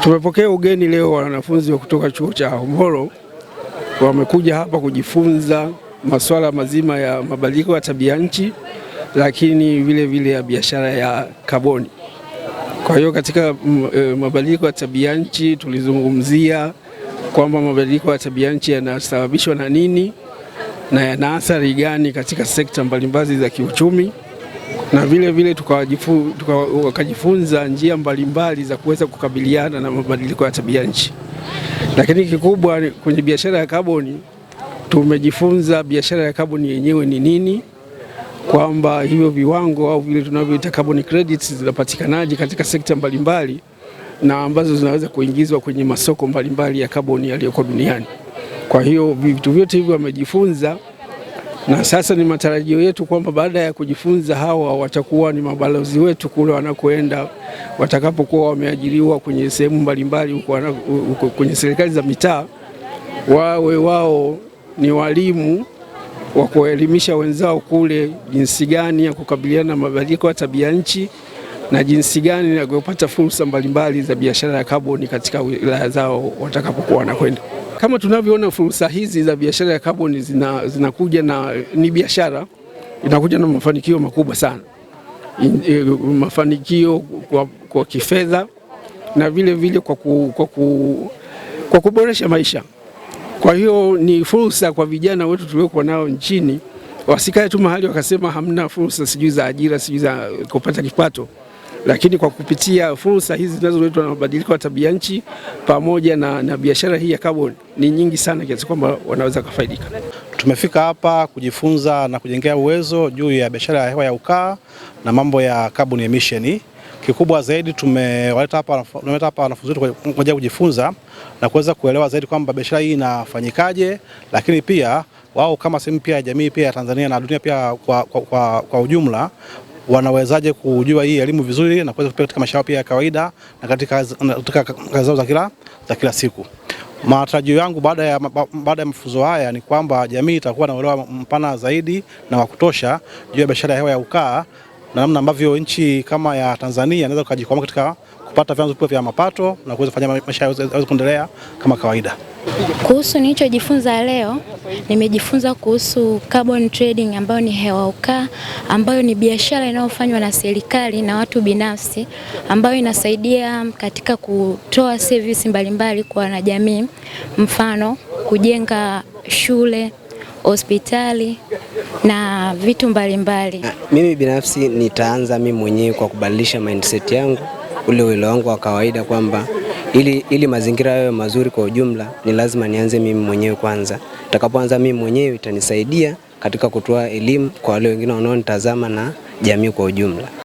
Tumepokea ugeni leo wanafunzi wa kutoka chuo cha Hombolo. Wamekuja hapa kujifunza masuala mazima ya mabadiliko ya tabia nchi, lakini vile vile ya biashara ya kaboni. Kwa hiyo katika mabadiliko ya tabia nchi tulizungumzia kwamba mabadiliko ya tabia nchi yanasababishwa na nini na yana athari gani katika sekta mbalimbali za kiuchumi, na vile vile wakajifunza njia mbalimbali za kuweza kukabiliana na mabadiliko ya tabia nchi. Lakini kikubwa kwenye biashara ya kaboni, tumejifunza biashara ya kaboni yenyewe ni nini, kwamba hivyo viwango au vile tunavyoita carbon credits zinapatikanaje katika sekta mbalimbali na ambazo zinaweza kuingizwa kwenye masoko mbalimbali ya kaboni yaliyoko duniani. Kwa hiyo vitu vyote hivyo wamejifunza, na sasa ni matarajio yetu kwamba baada ya kujifunza hawa watakuwa ni mabalozi wetu kule wanakoenda, watakapokuwa wameajiriwa kwenye sehemu mbalimbali huko kwenye serikali za mitaa, wao ni walimu wa kuelimisha wenzao kule jinsi gani ya kukabiliana na mabadiliko ya tabia nchi na jinsi gani ya kupata fursa mbalimbali za biashara ya kaboni katika wilaya zao watakapokuwa wanakwenda. Kama tunavyoona fursa hizi za biashara ya kaboni zinakuja na ni biashara inakuja na mafanikio makubwa sana. Mafanikio kwa kifedha na vile vile kwa kuboresha maisha. Kwa hiyo ni fursa kwa vijana wetu tuliokuwa nao nchini, wasikae tu mahali wakasema hamna fursa sijui za ajira sijui za kupata kipato, lakini kwa kupitia fursa hizi zinazoletwa na mabadiliko ya tabia nchi pamoja na biashara hii ya kaboni ni nyingi sana kiasi kwamba wanaweza kufaidika. Tumefika hapa kujifunza na kujengea uwezo juu ya biashara ya hewa ya ukaa na mambo ya carbon emission. Kikubwa zaidi tumewaleta hapa wanafunzi wetu kwa kujifunza na kuweza kuelewa zaidi kwamba biashara hii inafanyikaje, lakini pia wao kama sehemu pia ya jamii pia ya Tanzania na dunia pia kwa ujumla wanawezaje kujua hii elimu vizuri na kuweza kupeleka katika maisha yao pia ya kawaida na katika kazi zao za kila siku. Matarajio yangu baada ya mafunzo haya ni kwamba jamii itakuwa na uelewa mpana zaidi na wa kutosha juu ya biashara ya hewa ya ukaa na namna ambavyo nchi kama ya Tanzania inaweza kujikwamua katika kupata vyanzo vya mapato na kuweza kufanya maisha yaweze kuendelea kama kawaida. Kuhusu nilichojifunza leo, nimejifunza kuhusu carbon trading ambayo ni hewa ukaa, ambayo ni biashara inayofanywa na serikali na watu binafsi, ambayo inasaidia katika kutoa service mbalimbali kwa wanajamii, mfano kujenga shule, hospitali na vitu mbalimbali. Mimi binafsi nitaanza mimi mwenyewe kwa kubadilisha mindset yangu, ule uelewa wangu wa kawaida kwamba ili mazingira yawe mazuri kwa ujumla ni lazima nianze mimi mwenyewe kwanza. Nitakapoanza mimi mwenyewe itanisaidia katika kutoa elimu kwa wale wengine wanaonitazama na jamii kwa ujumla.